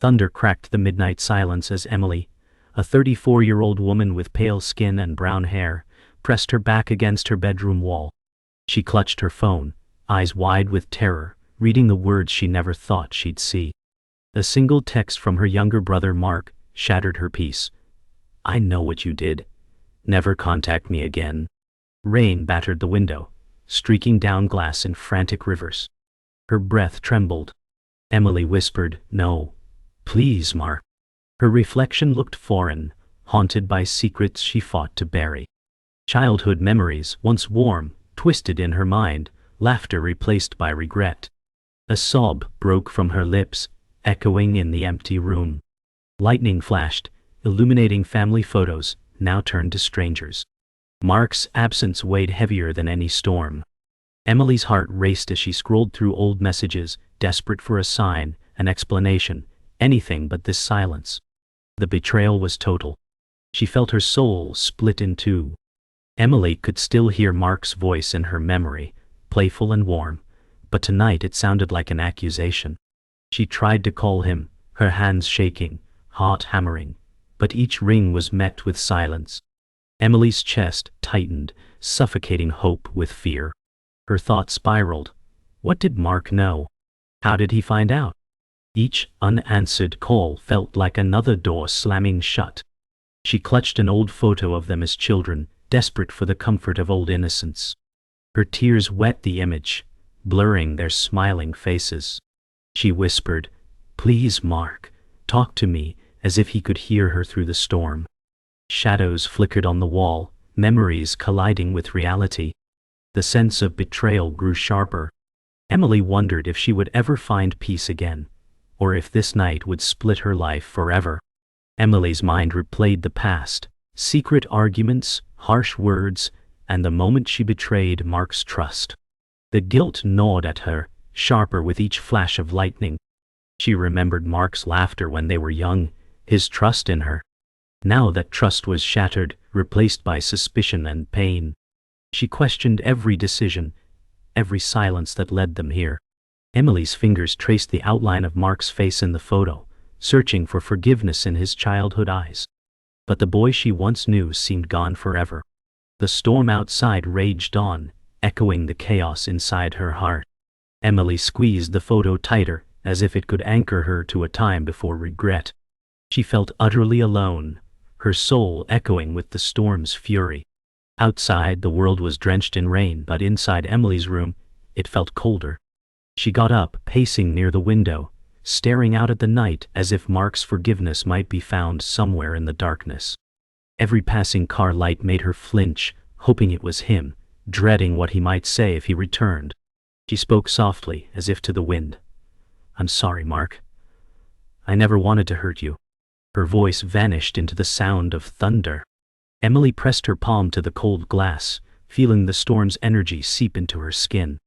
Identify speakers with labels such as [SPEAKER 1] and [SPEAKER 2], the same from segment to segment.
[SPEAKER 1] Thunder cracked the midnight silence as Emily, a 34-year-old woman with pale skin and brown hair, pressed her back against her bedroom wall. She clutched her phone, eyes wide with terror, reading the words she never thought she'd see. A single text from her younger brother Mark shattered her peace. "I know what you did. Never contact me again." Rain battered the window, streaking down glass in frantic rivers. Her breath trembled. Emily whispered, "No. Please, Mark." Her reflection looked foreign, haunted by secrets she fought to bury. Childhood memories, once warm, twisted in her mind, laughter replaced by regret. A sob broke from her lips, echoing in the empty room. Lightning flashed, illuminating family photos, now turned to strangers. Mark's absence weighed heavier than any storm. Emily's heart raced as she scrolled through old messages, desperate for a sign, an explanation, anything but this silence. The betrayal was total. She felt her soul split in two. Emily could still hear Mark's voice in her memory, playful and warm, but tonight it sounded like an accusation. She tried to call him, her hands shaking, heart hammering, but each ring was met with silence. Emily's chest tightened, suffocating hope with fear. Her thoughts spiraled. What did Mark know? How did he find out? Each unanswered call felt like another door slamming shut. She clutched an old photo of them as children, desperate for the comfort of old innocence. Her tears wet the image, blurring their smiling faces. She whispered, "Please, Mark, talk to me," as if he could hear her through the storm. Shadows flickered on the wall, memories colliding with reality. The sense of betrayal grew sharper. Emily wondered if she would ever find peace again, or if this night would split her life forever. Emily's mind replayed the past, secret arguments, harsh words, and the moment she betrayed Mark's trust. The guilt gnawed at her, sharper with each flash of lightning. She remembered Mark's laughter when they were young, his trust in her. Now that trust was shattered, replaced by suspicion and pain. She questioned every decision, every silence that led them here. Emily's fingers traced the outline of Mark's face in the photo, searching for forgiveness in his childhood eyes. But the boy she once knew seemed gone forever. The storm outside raged on, echoing the chaos inside her heart. Emily squeezed the photo tighter, as if it could anchor her to a time before regret. She felt utterly alone, her soul echoing with the storm's fury. Outside, the world was drenched in rain, but inside Emily's room, it felt colder. She got up, pacing near the window, staring out at the night as if Mark's forgiveness might be found somewhere in the darkness. Every passing car light made her flinch, hoping it was him, dreading what he might say if he returned. She spoke softly, as if to the wind. "I'm sorry, Mark. I never wanted to hurt you." Her voice vanished into the sound of thunder. Emily pressed her palm to the cold glass, feeling the storm's energy seep into her skin.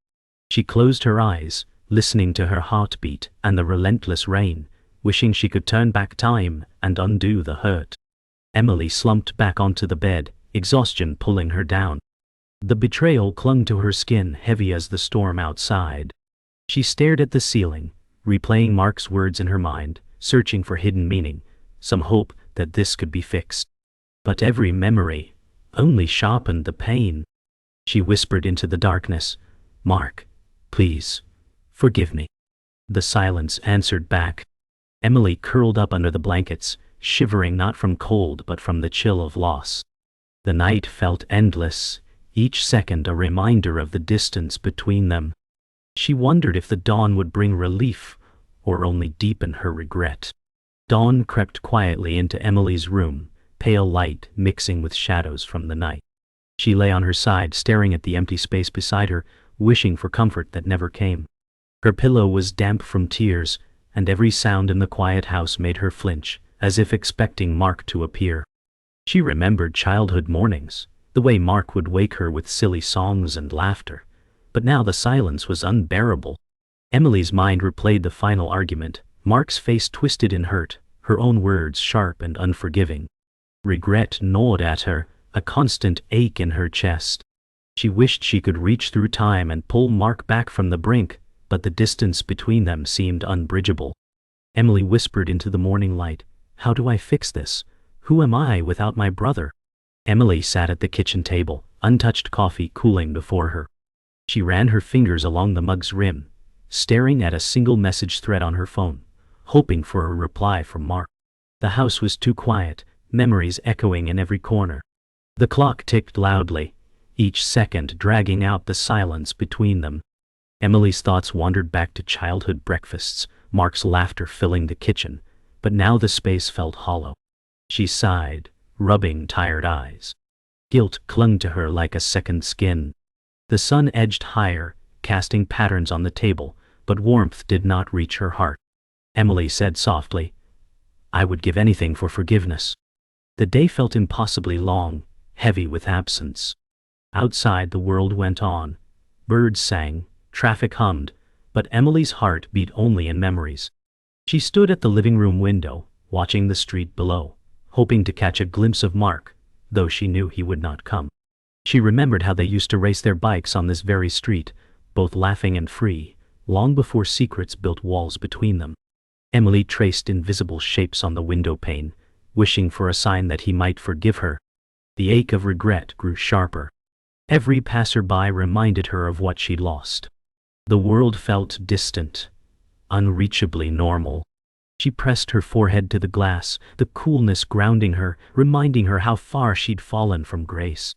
[SPEAKER 1] She closed her eyes, listening to her heartbeat and the relentless rain, wishing she could turn back time and undo the hurt. Emily slumped back onto the bed, exhaustion pulling her down. The betrayal clung to her skin, heavy as the storm outside. She stared at the ceiling, replaying Mark's words in her mind, searching for hidden meaning, some hope that this could be fixed. But every memory only sharpened the pain. She whispered into the darkness, "Mark, please, forgive me." The silence answered back. Emily curled up under the blankets, shivering not from cold but from the chill of loss. The night felt endless, each second a reminder of the distance between them. She wondered if the dawn would bring relief, or only deepen her regret. Dawn crept quietly into Emily's room, pale light mixing with shadows from the night. She lay on her side, staring at the empty space beside her, wishing for comfort that never came. Her pillow was damp from tears, and every sound in the quiet house made her flinch, as if expecting Mark to appear. She remembered childhood mornings, the way Mark would wake her with silly songs and laughter, but now the silence was unbearable. Emily's mind replayed the final argument, Mark's face twisted in hurt, her own words sharp and unforgiving. Regret gnawed at her, a constant ache in her chest. She wished she could reach through time and pull Mark back from the brink, but the distance between them seemed unbridgeable. Emily whispered into the morning light. How do I fix this? Who am I without my brother? Emily sat at the kitchen table, untouched coffee cooling before her. She ran her fingers along the mug's rim, staring at a single message thread on her phone, hoping for a reply from Mark. The house was too quiet, memories echoing in every corner. The clock ticked loudly, each second dragging out the silence between them. Emily's thoughts wandered back to childhood breakfasts, Mark's laughter filling the kitchen, but now the space felt hollow. She sighed, rubbing tired eyes. Guilt clung to her like a second skin. The sun edged higher, casting patterns on the table, but warmth did not reach her heart. Emily said softly, I would give anything for forgiveness. The day felt impossibly long, heavy with absence. Outside the world went on. Birds sang, traffic hummed, but Emily's heart beat only in memories. She stood at the living room window, watching the street below, hoping to catch a glimpse of Mark, though she knew he would not come. She remembered how they used to race their bikes on this very street, both laughing and free, long before secrets built walls between them. Emily traced invisible shapes on the window pane, wishing for a sign that he might forgive her. The ache of regret grew sharper. Every passerby reminded her of what she'd lost. The world felt distant, unreachably normal. She pressed her forehead to the glass, the coolness grounding her, reminding her how far she'd fallen from grace.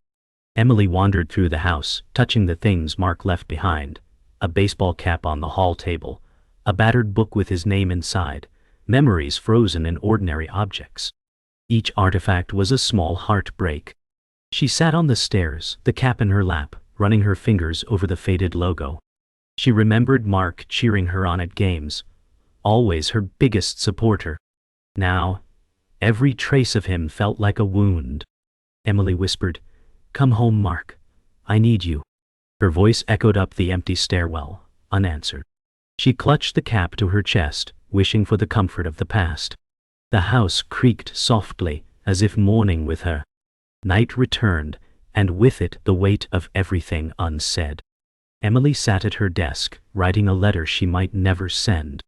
[SPEAKER 1] Emily wandered through the house, touching the things Mark left behind. A baseball cap on the hall table, a battered book with his name inside, memories frozen in ordinary objects. Each artifact was a small heartbreak. She sat on the stairs, the cap in her lap, running her fingers over the faded logo. She remembered Mark cheering her on at games, always her biggest supporter. Now, every trace of him felt like a wound. Emily whispered, Come home, Mark. I need you. Her voice echoed up the empty stairwell, unanswered. She clutched the cap to her chest, wishing for the comfort of the past. The house creaked softly, as if mourning with her. Night returned, and with it the weight of everything unsaid. Emily sat at her desk, writing a letter she might never send.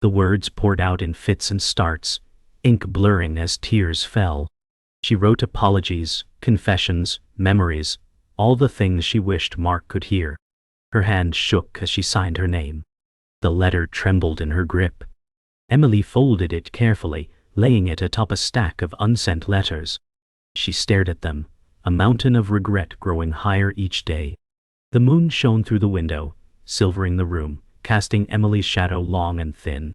[SPEAKER 1] The words poured out in fits and starts, ink blurring as tears fell. She wrote apologies, confessions, memories, all the things she wished Mark could hear. Her hand shook as she signed her name. The letter trembled in her grip. Emily folded it carefully, laying it atop a stack of unsent letters. She stared at them, a mountain of regret growing higher each day. The moon shone through the window, silvering the room, casting Emily's shadow long and thin.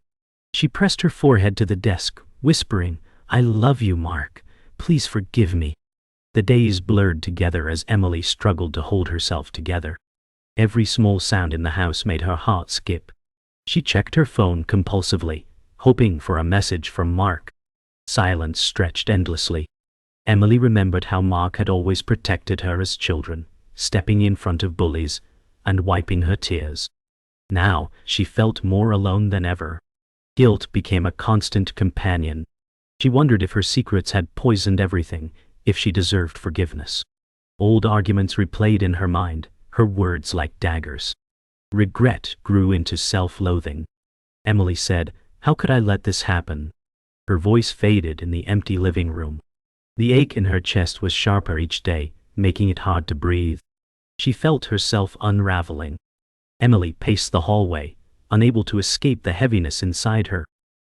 [SPEAKER 1] She pressed her forehead to the desk, whispering, I love you, Mark. Please forgive me. The days blurred together as Emily struggled to hold herself together. Every small sound in the house made her heart skip. She checked her phone compulsively, hoping for a message from Mark. Silence stretched endlessly. Emily remembered how Mark had always protected her as children, stepping in front of bullies and wiping her tears. Now she felt more alone than ever. Guilt became a constant companion. She wondered if her secrets had poisoned everything, if she deserved forgiveness. Old arguments replayed in her mind, her words like daggers. Regret grew into self-loathing. Emily said, How could I let this happen? Her voice faded in the empty living room. The ache in her chest was sharper each day, making it hard to breathe. She felt herself unraveling. Emily paced the hallway, unable to escape the heaviness inside her.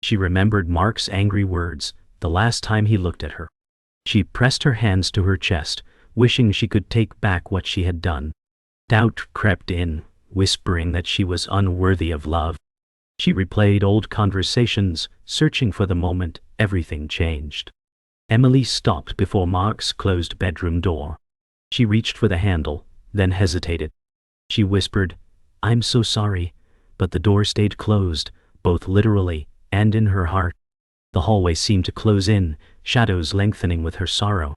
[SPEAKER 1] She remembered Mark's angry words, the last time he looked at her. She pressed her hands to her chest, wishing she could take back what she had done. Doubt crept in, whispering that she was unworthy of love. She replayed old conversations, searching for the moment everything changed. Emily stopped before Mark's closed bedroom door. She reached for the handle, then hesitated. She whispered, I'm so sorry, but the door stayed closed, both literally and in her heart. The hallway seemed to close in, shadows lengthening with her sorrow.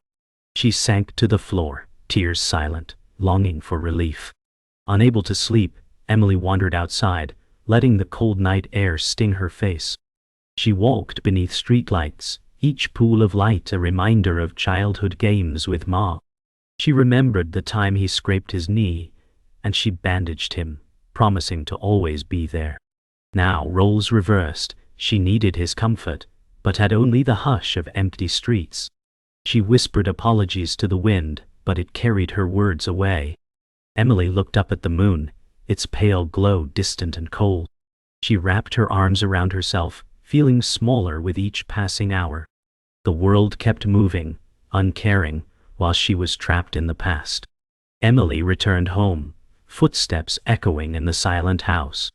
[SPEAKER 1] She sank to the floor, tears silent, longing for relief. Unable to sleep, Emily wandered outside, letting the cold night air sting her face. She walked beneath streetlights, each pool of light a reminder of childhood games with Ma. She remembered the time he scraped his knee, and she bandaged him, promising to always be there. Now, roles reversed, She needed his comfort, but had only the hush of empty streets. She whispered apologies to the wind, but it carried her words away. Emily looked up at the moon, its pale glow distant and cold. She wrapped her arms around herself, feeling smaller with each passing hour. The world kept moving, uncaring, while she was trapped in the past. Emily returned home, footsteps echoing in the silent house.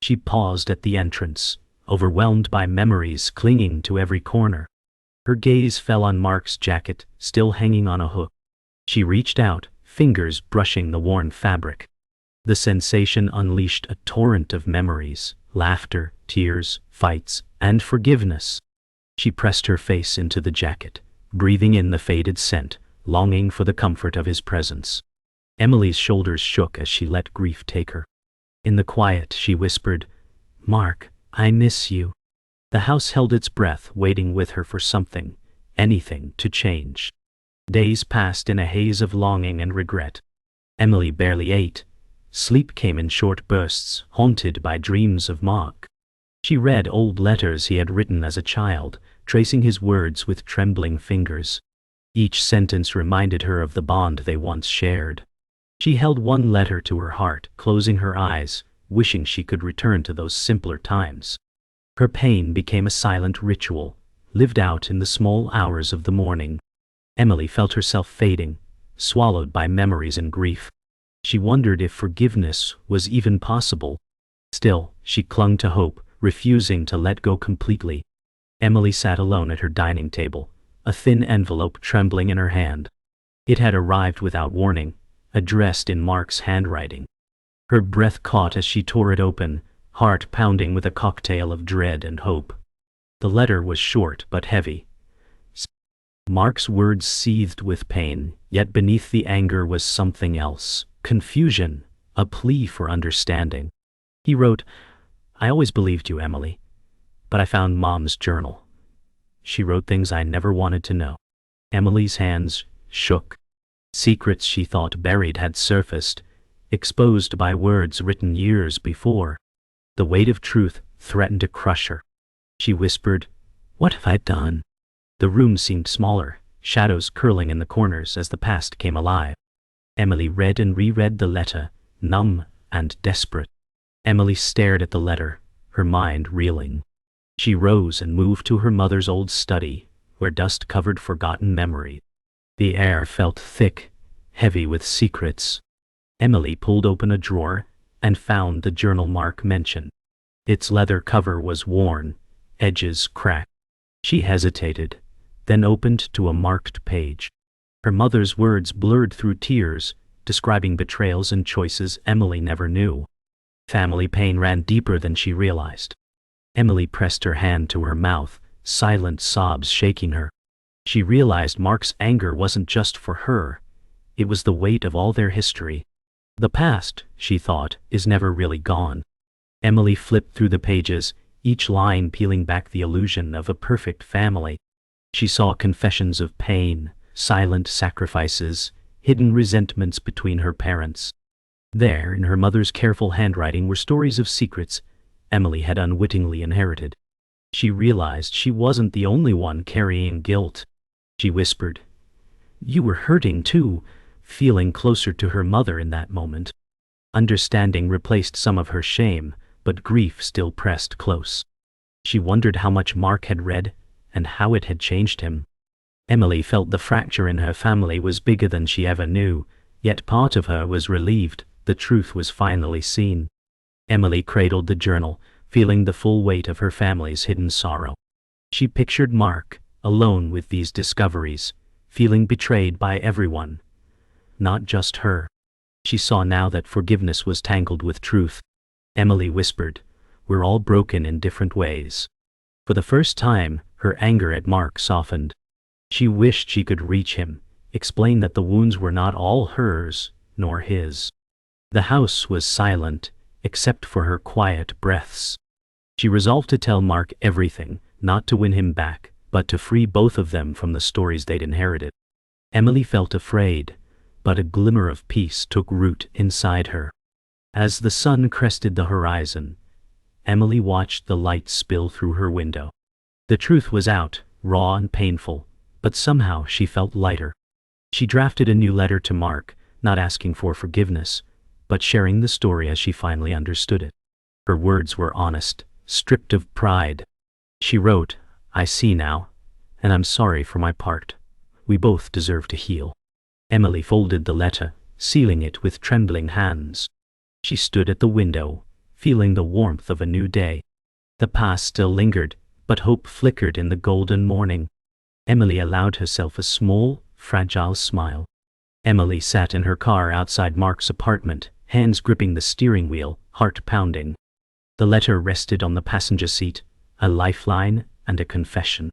[SPEAKER 1] She paused at the entrance, overwhelmed by memories clinging to every corner. Her gaze fell on Mark's jacket, still hanging on a hook. She reached out, fingers brushing the worn fabric. The sensation unleashed a torrent of memories, laughter, tears, fights, and forgiveness. She pressed her face into the jacket, breathing in the faded scent, longing for the comfort of his presence. Emily's shoulders shook as she let grief take her. In the quiet, she whispered, "Mark, I miss you." The house held its breath, waiting with her for something, anything, to change. Days passed in a haze of longing and regret. Emily barely ate. Sleep came in short bursts, haunted by dreams of Mark. She read old letters he had written as a child, tracing his words with trembling fingers. Each sentence reminded her of the bond they once shared. She held one letter to her heart, closing her eyes, wishing she could return to those simpler times. Her pain became a silent ritual, lived out in the small hours of the morning. Emily felt herself fading, swallowed by memories and grief. She wondered if forgiveness was even possible. Still, she clung to hope, refusing to let go completely. Emily sat alone at her dining table, a thin envelope trembling in her hand. It had arrived without warning, addressed in Mark's handwriting. Her breath caught as she tore it open, heart pounding with a cocktail of dread and hope. The letter was short but heavy. Mark's words seethed with pain, yet beneath the anger was something else, confusion, a plea for understanding. He wrote, "I always believed you, Emily, but I found Mom's journal. She wrote things I never wanted to know." Emily's hands shook. Secrets she thought buried had surfaced, exposed by words written years before. The weight of truth threatened to crush her. She whispered, "What have I done?" The room seemed smaller, shadows curling in the corners as the past came alive. Emily read and reread the letter, numb and desperate. Emily stared at the letter, her mind reeling. She rose and moved to her mother's old study, where dust covered forgotten memories. The air felt thick, heavy with secrets. Emily pulled open a drawer and found the journal Mark mentioned. Its leather cover was worn, edges cracked. She hesitated, then opened to a marked page. Her mother's words blurred through tears, describing betrayals and choices Emily never knew. Family pain ran deeper than she realized. Emily pressed her hand to her mouth, silent sobs shaking her. She realized Mark's anger wasn't just for her. It was the weight of all their history. The past, she thought, is never really gone. Emily flipped through the pages, each line peeling back the illusion of a perfect family. She saw confessions of pain, silent sacrifices, hidden resentments between her parents. There, in her mother's careful handwriting, were stories of secrets Emily had unwittingly inherited. She realized she wasn't the only one carrying guilt. She whispered, "You were hurting too," feeling closer to her mother in that moment. Understanding replaced some of her shame, but grief still pressed close. She wondered how much Mark had read, and how it had changed him. Emily felt the fracture in her family was bigger than she ever knew, yet part of her was relieved the truth was finally seen. Emily cradled the journal, feeling the full weight of her family's hidden sorrow. She pictured Mark, alone with these discoveries, feeling betrayed by everyone, not just her. She saw now that forgiveness was tangled with truth. Emily whispered, "We're all broken in different ways." For the first time, her anger at Mark softened. She wished she could reach him, explain that the wounds were not all hers, nor his. The house was silent, except for her quiet breaths. She resolved to tell Mark everything, not to win him back, but to free both of them from the stories they'd inherited. Emily felt afraid, but a glimmer of peace took root inside her. As the sun crested the horizon, Emily watched the light spill through her window. The truth was out, raw and painful, but somehow she felt lighter. She drafted a new letter to Mark, not asking for forgiveness, but sharing the story as she finally understood it. Her words were honest, stripped of pride. She wrote, "I see now, and I'm sorry for my part. We both deserve to heal." Emily folded the letter, sealing it with trembling hands. She stood at the window, feeling the warmth of a new day. The past still lingered, but hope flickered in the golden morning. Emily allowed herself a small, fragile smile. Emily sat in her car outside Mark's apartment, hands gripping the steering wheel, heart pounding. The letter rested on the passenger seat, a lifeline and a confession.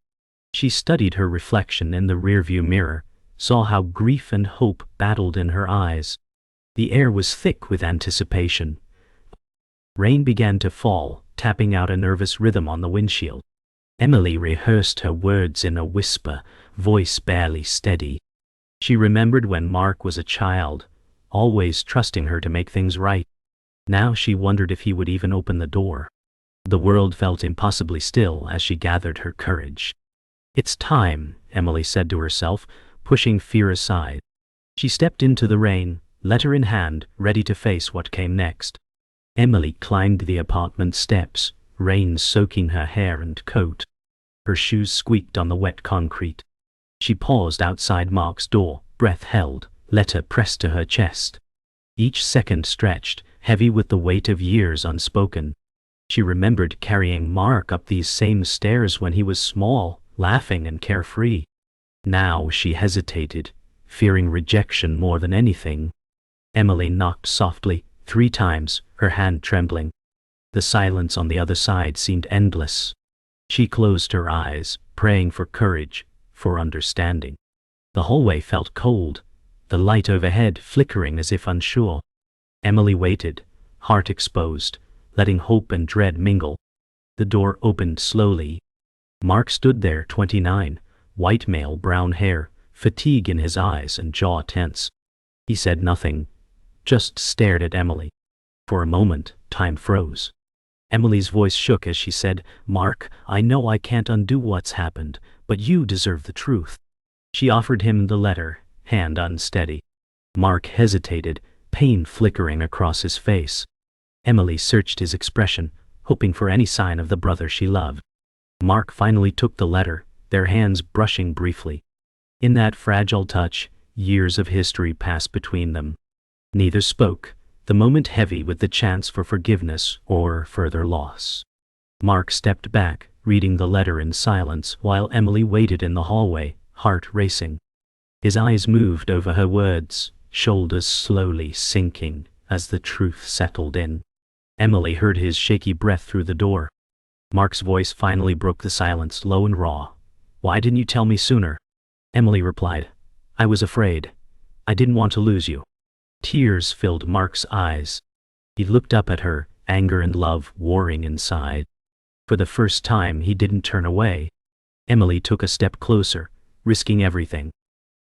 [SPEAKER 1] She studied her reflection in the rearview mirror, saw how grief and hope battled in her eyes. The air was thick with anticipation. Rain began to fall, tapping out a nervous rhythm on the windshield. Emily rehearsed her words in a whisper, voice barely steady. She remembered when Mark was a child, always trusting her to make things right. Now she wondered if he would even open the door. The world felt impossibly still as she gathered her courage. "It's time," Emily said to herself, pushing fear aside. She stepped into the rain, letter in hand, ready to face what came next. Emily climbed the apartment steps, rain soaking her hair and coat. Her shoes squeaked on the wet concrete. She paused outside Mark's door, breath held, letter pressed to her chest. Each second stretched, heavy with the weight of years unspoken. She remembered carrying Mark up these same stairs when he was small, laughing and carefree. Now she hesitated, fearing rejection more than anything. Emily knocked softly, 3 times, her hand trembling. The silence on the other side seemed endless. She closed her eyes, praying for courage, for understanding. The hallway felt cold, the light overhead flickering as if unsure. Emily waited, heart exposed, letting hope and dread mingle. The door opened slowly. Mark stood there, 29, white male, brown hair, fatigue in his eyes and jaw tense. He said nothing, just stared at Emily. For a moment, time froze. Emily's voice shook as she said, "Mark, I know I can't undo what's happened, but you deserve the truth." She offered him the letter, hand unsteady. Mark hesitated, pain flickering across his face. Emily searched his expression, hoping for any sign of the brother she loved. Mark finally took the letter, their hands brushing briefly. In that fragile touch, years of history passed between them. Neither spoke, the moment heavy with the chance for forgiveness or further loss. Mark stepped back, reading the letter in silence while Emily waited in the hallway, heart racing. His eyes moved over her words, shoulders slowly sinking as the truth settled in. Emily heard his shaky breath through the door. Mark's voice finally broke the silence, low and raw. "Why didn't you tell me sooner?" Emily replied, "I was afraid. I didn't want to lose you." Tears filled Mark's eyes. He looked up at her, anger and love warring inside. For the first time, he didn't turn away. Emily took a step closer, risking everything.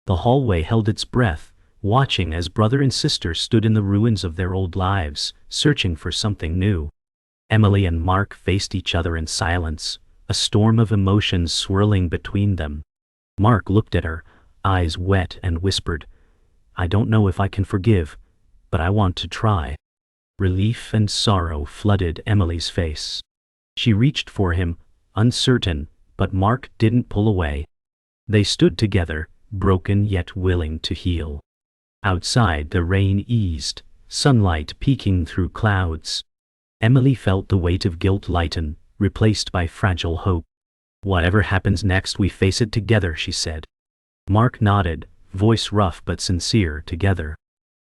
[SPEAKER 1] The hallway held its breath, watching as brother and sister stood in the ruins of their old lives, searching for something new. Emily and Mark faced each other in silence, a storm of emotions swirling between them. Mark looked at her, eyes wet, and whispered, "I don't know if I can forgive, but I want to try." Relief and sorrow flooded Emily's face. She reached for him, uncertain, but Mark didn't pull away. They stood together, broken yet willing to heal. Outside, the rain eased, sunlight peeking through clouds. Emily felt the weight of guilt lighten, replaced by fragile hope. "Whatever happens next, we face it together," she said. Mark nodded, voice rough but sincere, together.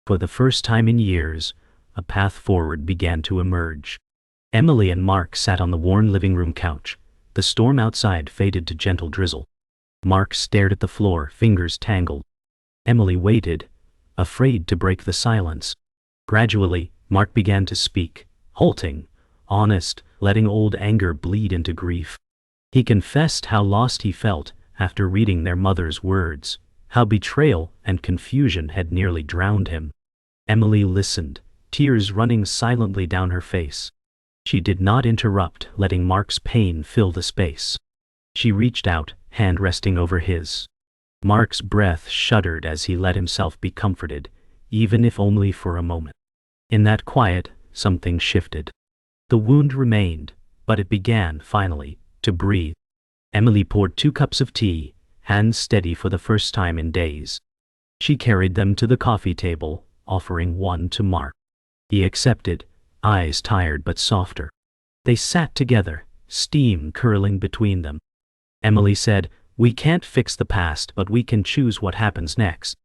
[SPEAKER 1] For the first time in years, a path forward began to emerge. Emily and Mark sat on the worn living room couch. The storm outside faded to gentle drizzle. Mark stared at the floor, fingers tangled. Emily waited, afraid to break the silence. Gradually, Mark began to speak, halting, honest, letting old anger bleed into grief. He confessed how lost he felt after reading their mother's words, how betrayal and confusion had nearly drowned him. Emily listened, tears running silently down her face. She did not interrupt, letting Mark's pain fill the space. She reached out, hand resting over his. Mark's breath shuddered as he let himself be comforted, even if only for a moment. In that quiet, something shifted. The wound remained, but it began, finally, to breathe. Emily poured 2 cups of tea, hands steady for the first time in days. She carried them to the coffee table, offering one to Mark. He accepted, eyes tired but softer. They sat together, steam curling between them. Emily said, "We can't fix the past, but we can choose what happens next."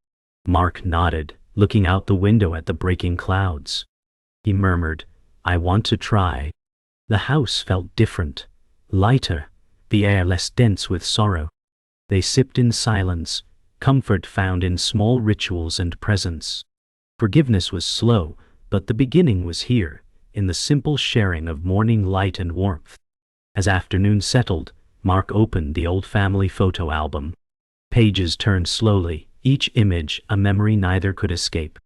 [SPEAKER 1] Mark nodded, looking out the window at the breaking clouds. He murmured, "I want to try." The house felt different, lighter, the air less dense with sorrow. They sipped in silence, comfort found in small rituals and presence. Forgiveness was slow, but the beginning was here, in the simple sharing of morning light and warmth. As afternoon settled, Mark opened the old family photo album. Pages turned slowly, each image a memory neither could escape.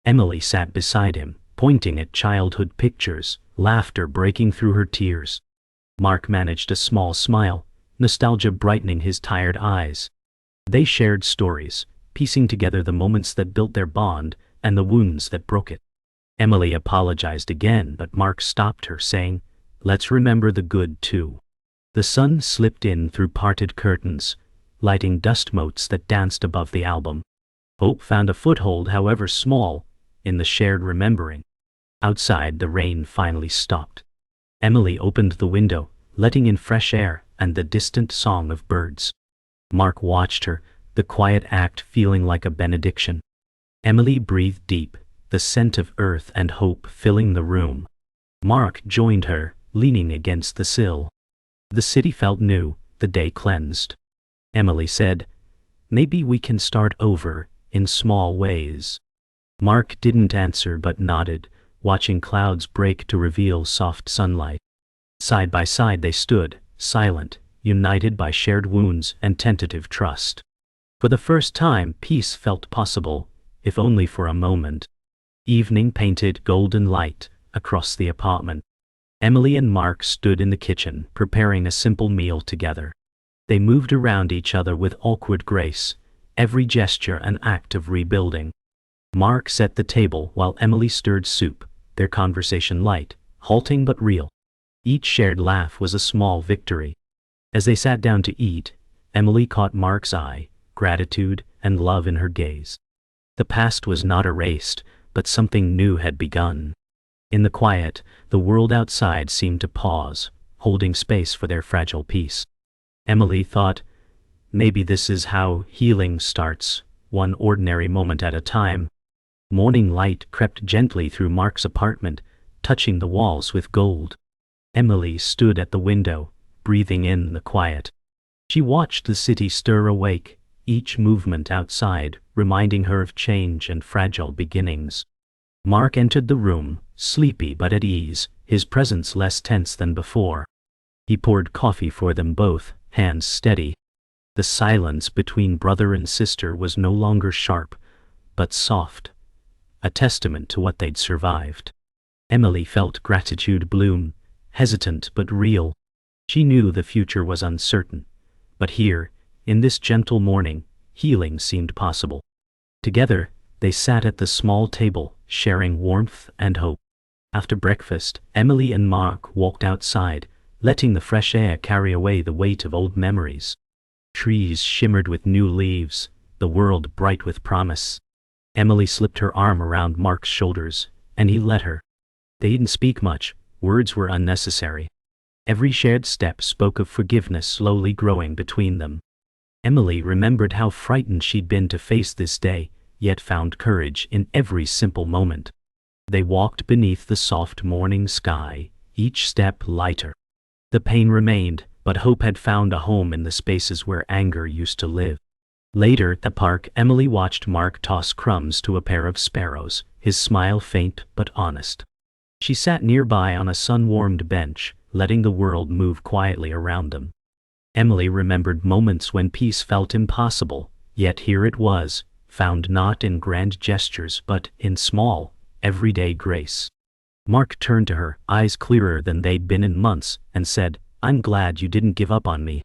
[SPEAKER 1] Emily sat beside him, pointing at childhood pictures, laughter breaking through her tears. Mark managed a small smile, nostalgia brightening his tired eyes. They shared stories, piecing together the moments that built their bond and the wounds that broke it. Emily apologized again, but Mark stopped her, saying, "Let's remember the good too." The sun slipped in through parted curtains, lighting dust motes that danced above the album. Hope found a foothold, however small, in the shared remembering. Outside, the rain finally stopped. Emily opened the window, letting in fresh air and the distant song of birds. Mark watched her, the quiet act feeling like a benediction. Emily breathed deep, the scent of earth and hope filling the room. Mark joined her, leaning against the sill. The city felt new, the day cleansed. Emily said, "Maybe we can start over, in small ways." Mark didn't answer but nodded, watching clouds break to reveal soft sunlight. Side by side they stood, silent, united by shared wounds and tentative trust. For the first time, peace felt possible, if only for a moment. Evening painted golden light across the apartment. Emily and Mark stood in the kitchen, preparing a simple meal together. They moved around each other with awkward grace, every gesture an act of rebuilding. Mark set the table while Emily stirred soup, their conversation light, halting but real. Each shared laugh was a small victory. As they sat down to eat, Emily caught Mark's eye, gratitude and love in her gaze. The past was not erased, but something new had begun. In the quiet, the world outside seemed to pause, holding space for their fragile peace. Emily thought, maybe this is how healing starts, one ordinary moment at a time. Morning light crept gently through Mark's apartment, touching the walls with gold. Emily stood at the window, breathing in the quiet. She watched the city stir awake, each movement outside reminding her of change and fragile beginnings. Mark entered the room, sleepy but at ease, his presence less tense than before. He poured coffee for them both, hands steady. The silence between brother and sister was no longer sharp, but soft, a testament to what they'd survived. Emily felt gratitude bloom, hesitant but real. She knew the future was uncertain, but here, in this gentle morning, healing seemed possible. Together, they sat at the small table, sharing warmth and hope. After breakfast, Emily and Mark walked outside, letting the fresh air carry away the weight of old memories. Trees shimmered with new leaves, the world bright with promise. Emily slipped her arm around Mark's shoulders, and he let her. They didn't speak much, words were unnecessary. Every shared step spoke of forgiveness slowly growing between them. Emily remembered how frightened she'd been to face this day, yet found courage in every simple moment. They walked beneath the soft morning sky, each step lighter. The pain remained, but hope had found a home in the spaces where anger used to live. Later at the park, Emily watched Mark toss crumbs to a pair of sparrows, his smile faint but honest. She sat nearby on a sun-warmed bench, letting the world move quietly around them. Emily remembered moments when peace felt impossible, yet here it was, found not in grand gestures but in small, everyday grace. Mark turned to her, eyes clearer than they'd been in months, and said, "I'm glad you didn't give up on me."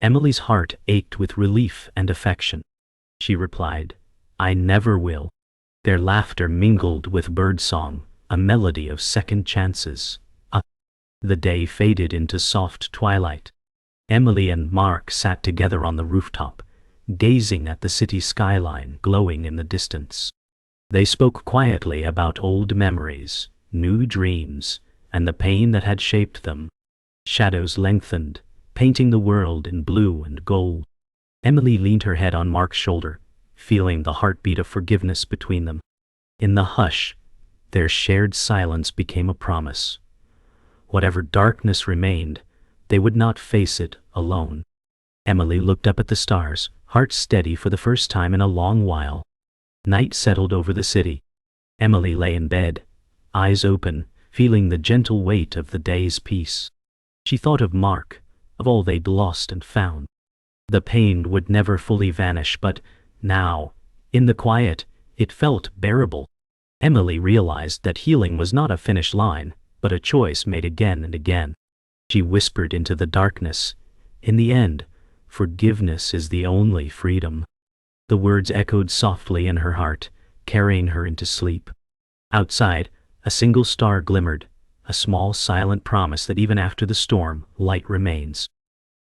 [SPEAKER 1] Emily's heart ached with relief and affection. She replied, "I never will." Their laughter mingled with birdsong, a melody of second chances. The day faded into soft twilight. Emily and Mark sat together on the rooftop, gazing at the city skyline glowing in the distance. They spoke quietly about old memories, new dreams, and the pain that had shaped them. Shadows lengthened, painting the world in blue and gold. Emily leaned her head on Mark's shoulder, feeling the heartbeat of forgiveness between them. In the hush, their shared silence became a promise. Whatever darkness remained, they would not face it alone. Emily looked up at the stars, heart steady for the first time in a long while. Night settled over the city. Emily lay in bed, eyes open, feeling the gentle weight of the day's peace. She thought of Mark, of all they'd lost and found. The pain would never fully vanish, but now, in the quiet, it felt bearable. Emily realized that healing was not a finish line, but a choice made again and again. She whispered into the darkness, "In the end, forgiveness is the only freedom." The words echoed softly in her heart, carrying her into sleep. Outside, a single star glimmered, a small silent promise that even after the storm, light remains.